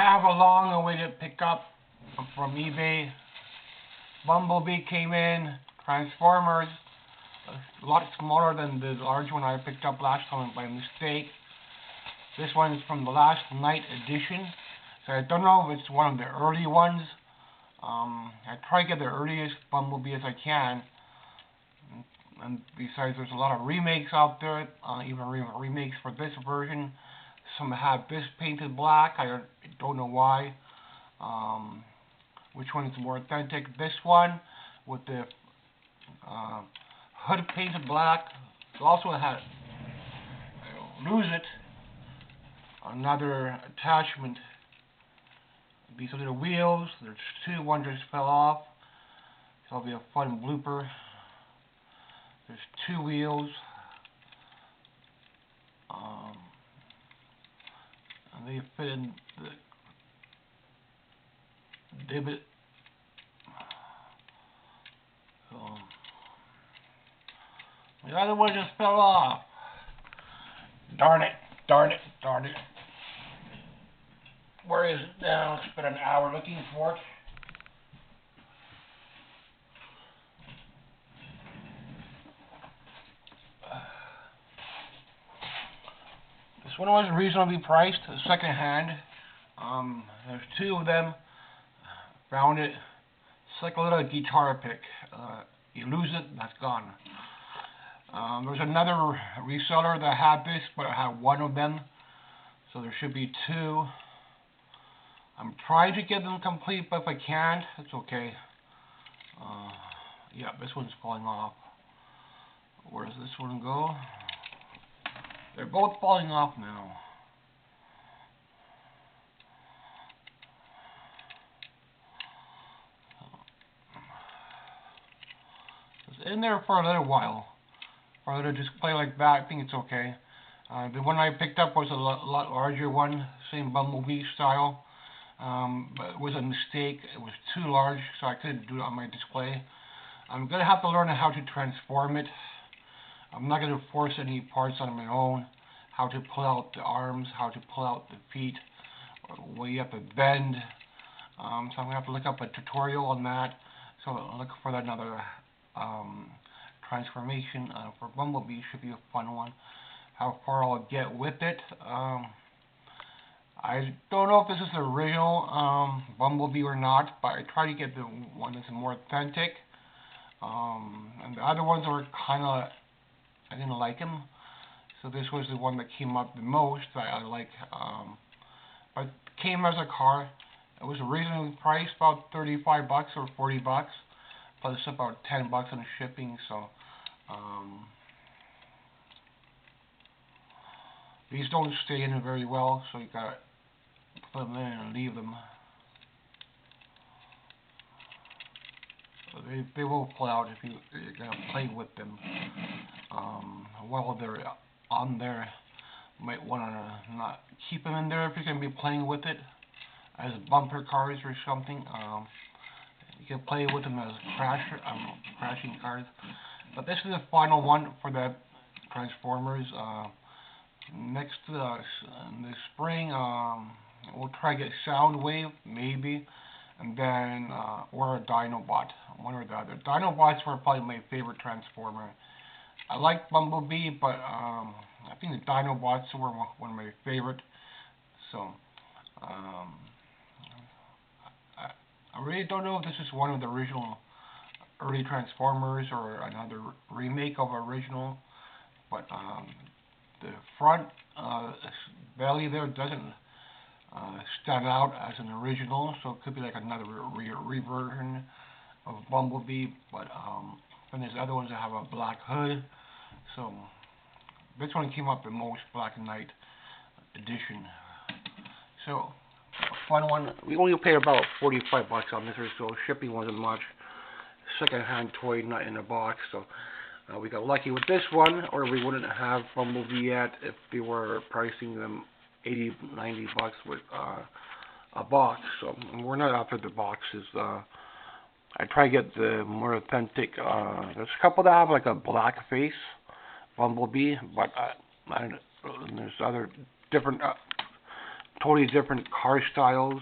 have a long-awaited pickup from eBay. Bumblebee came in. Transformers, a lot smaller than the large one I picked up last time by mistake. This one is from the last night edition, so I don't know if it's one of the early ones. I try to get the earliest Bumblebee as I can. And besides, there's a lot of remakes out there, even remakes for this version. Some have this painted black. I don't know why. Which one is more authentic? This one with the hood painted black. It also had, lose it, another attachment. These are the wheels. There's two. One just fell off. So that'll be a fun blooper. There's two wheels. And they fit in the divot. So the other one just fell off. Darn it, darn it, darn it. Where is it now? Spent an hour looking for it. This one was reasonably priced, second hand. There's two of them. Found it. It's like a little guitar pick. You lose it, that's gone. There's another reseller that had this, but I had one of them. So there should be two. I'm trying to get them complete, but if I can't, it's okay. Yeah, this one's falling off. Where does this one go? They're both falling off now. It's in there for a little while. For a little display like that, I think it's okay. The one I picked up was a lot larger one, same Bumblebee style. But it was a mistake. It was too large, so I couldn't do it on my display. I'm going to have to learn how to transform it. I'm not going to force any parts on my own. How to pull out the arms, how to pull out the feet, where you have to bend. So I'm going to have to look up a tutorial on that. So I'll look for another transformation for Bumblebee. Should be a fun one. How far I'll get with it. I don't know if this is the original Bumblebee or not, but I try to get the one that's more authentic. And the other ones are kind of, I didn't like them. So this was the one that came up the most that I like. But it came as a car. It was originally priced about $35 or $40, plus about $10 on shipping. So these don't stay in very well, so you gotta put them in and leave them. They will pull out if you're gonna play with them while they're on there. You might want to not keep them in there if you're going to be playing with it as bumper cars or something. You can play with them as crashing cars. But this is the final one for the Transformers. Next in the spring, we'll try to get Soundwave maybe, and then or a Dinobot, one or the other. Dinobots were probably my favorite Transformer. I like Bumblebee, but I think the Dinobots were one of my favorite. So I really don't know if this is one of the original early Transformers or another remake of original. But the front belly there doesn't stand out as an original, so it could be like another reversion of Bumblebee. But and there's other ones that have a black hood. So this one came up the most, Black and Night edition. So a fun one. We only paid about $45 on this, so shipping wasn't much. Second-hand toy, not in a box. So we got lucky with this one, or we wouldn't have Bumblebee yet if they were pricing them $80, $90 with a box. So we're not after the boxes. I try to get the more authentic. There's a couple that have like a black face Bumblebee, but there's other different totally different car styles,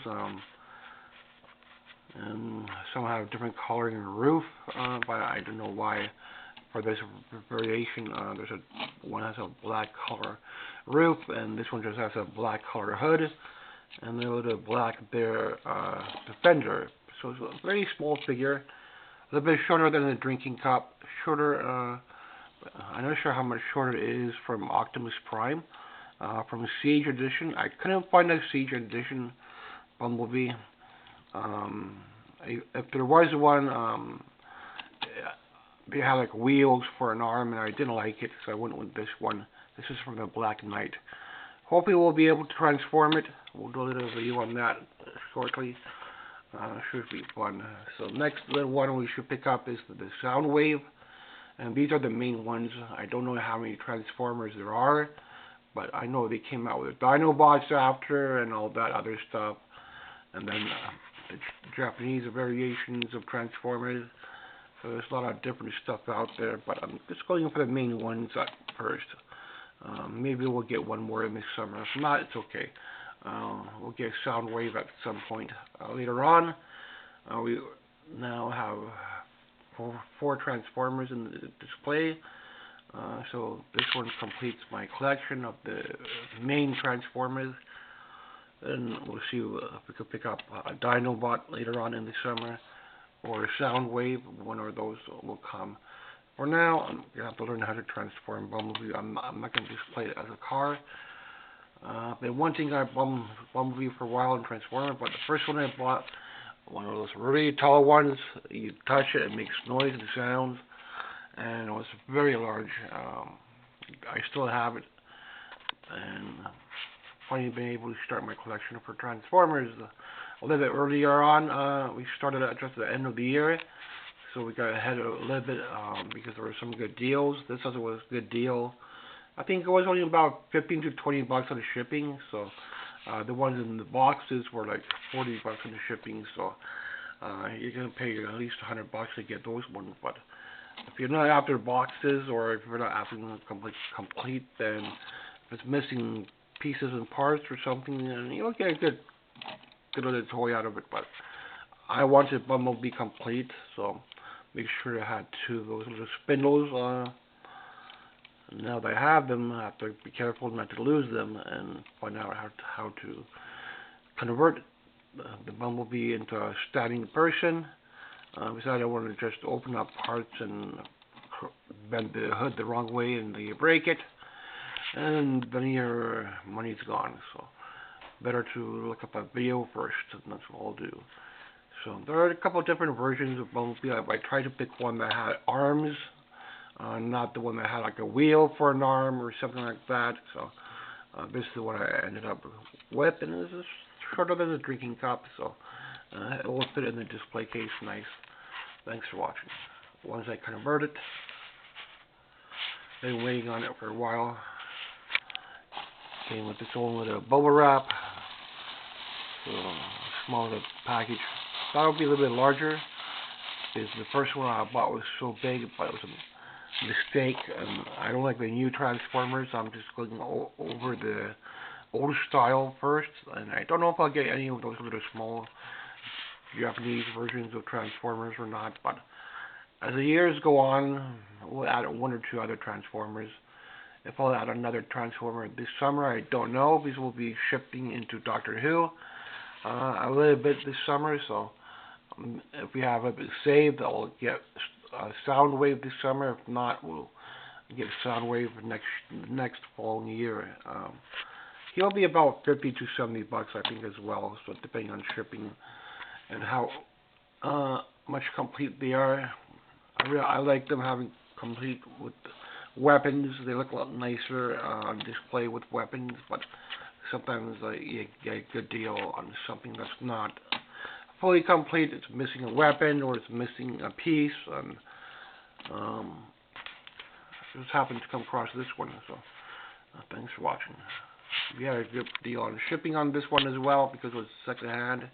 and some have different coloring in the roof, but I don't know why. For this variation, there's one has a black color roof, and this one just has a black color hood, and then with a black there defender. So it's a very small figure, a little bit shorter than a drinking cup. Shorter. I'm not sure how much shorter it is from Optimus Prime. From the Siege Edition, I couldn't find a Siege Edition Bumblebee. If there was one, they had like wheels for an arm, and I didn't like it, so I went with this one. This is from the Black Knight. Hopefully we'll be able to transform it. We'll do a little video on that shortly. Should be fun. So next little one we should pick up is the Soundwave, and these are the main ones. I don't know how many Transformers there are, but I know they came out with Dinobots after and all that other stuff, and then the Japanese variations of Transformers. So there's a lot of different stuff out there, but I'm just going for the main ones at first. Maybe we'll get one more in this summer. If not, it's okay. We'll get Soundwave at some point later on. We now have four Transformers in the display. So this one completes my collection of the main Transformers. And we'll see if we can pick up a Dinobot later on in the summer, or Soundwave. One of those will come. For now, I'm going to have to learn how to transform Bumblebee. I'm not going to display it as a car. I've been wanting a Bumblebee for a while and transform it, but the first one I bought, one of those really tall ones, you touch it, it makes noise and sounds, and it was very large. I still have it, and finally been able to start my collection for Transformers a little bit earlier on. We started at just the end of the year, so we got ahead a little bit because there were some good deals. This also was a good deal. I think it was only about 15 to 20 bucks on the shipping. So the ones in the boxes were like 40 bucks on the shipping. So you're gonna pay at least 100 bucks to get those ones. But if you're not after boxes, or if you're not after them complete, then if it's missing pieces and parts or something, then you'll get a good little toy out of it. But I wanted Bumblebee complete, so make sure I had two of those little spindles. Now that I have them, I have to be careful not to lose them and find out how to convert the Bumblebee into a standing person. Besides, I don't want to just open up parts and bend the hood the wrong way and you break it, and then your money's gone. So better to look up a video first, and that's what I'll do. So there are a couple of different versions of Bumblebee. I tried to pick one that had arms, not the one that had like a wheel for an arm or something like that. So this is what I ended up with, and this is shorter than a drinking cup, so it will fit in the display case nice. Thanks for watching. Once I convert it, been waiting on it for a while. Came with its own little bubble wrap, so small little package. Thought it would be a little bit larger, because the first one I bought was so big, but it was a mistake. And I don't like the new Transformers. I'm just going over the old style first, and I don't know if I'll get any of those little small Japanese versions of Transformers or not. But as the years go on, we'll add one or two other Transformers. If I'll add another Transformer this summer, I don't know, because we'll be shifting into Doctor Who a little bit this summer. So if we have it saved, I'll get a Soundwave this summer. If not, we'll get a Soundwave next following year. He'll be about 50 to 70 bucks, I think, as well. So depending on shipping and how much complete they are. I like them having complete with weapons. They look a lot nicer on display with weapons, but sometimes you get a good deal on something that's not fully complete. It's missing a weapon, or it's missing a piece, and just happened to come across this one. So thanks for watching. We had a good deal on shipping on this one as well, because it was secondhand.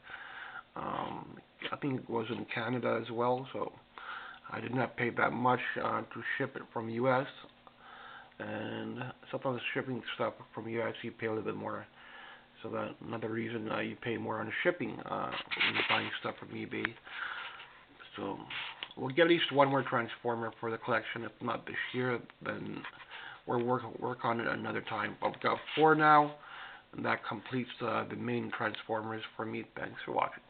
I think it was in Canada as well, so I did not pay that much to ship it from U.S. And sometimes shipping stuff from U.S. you pay a little bit more. So that's another reason you pay more on shipping when you're buying stuff from eBay. So we'll get at least one more transformer for the collection. If not this year, then we'll work on it another time. But we've got 4 now, and that completes the main transformers for me. Thanks for watching.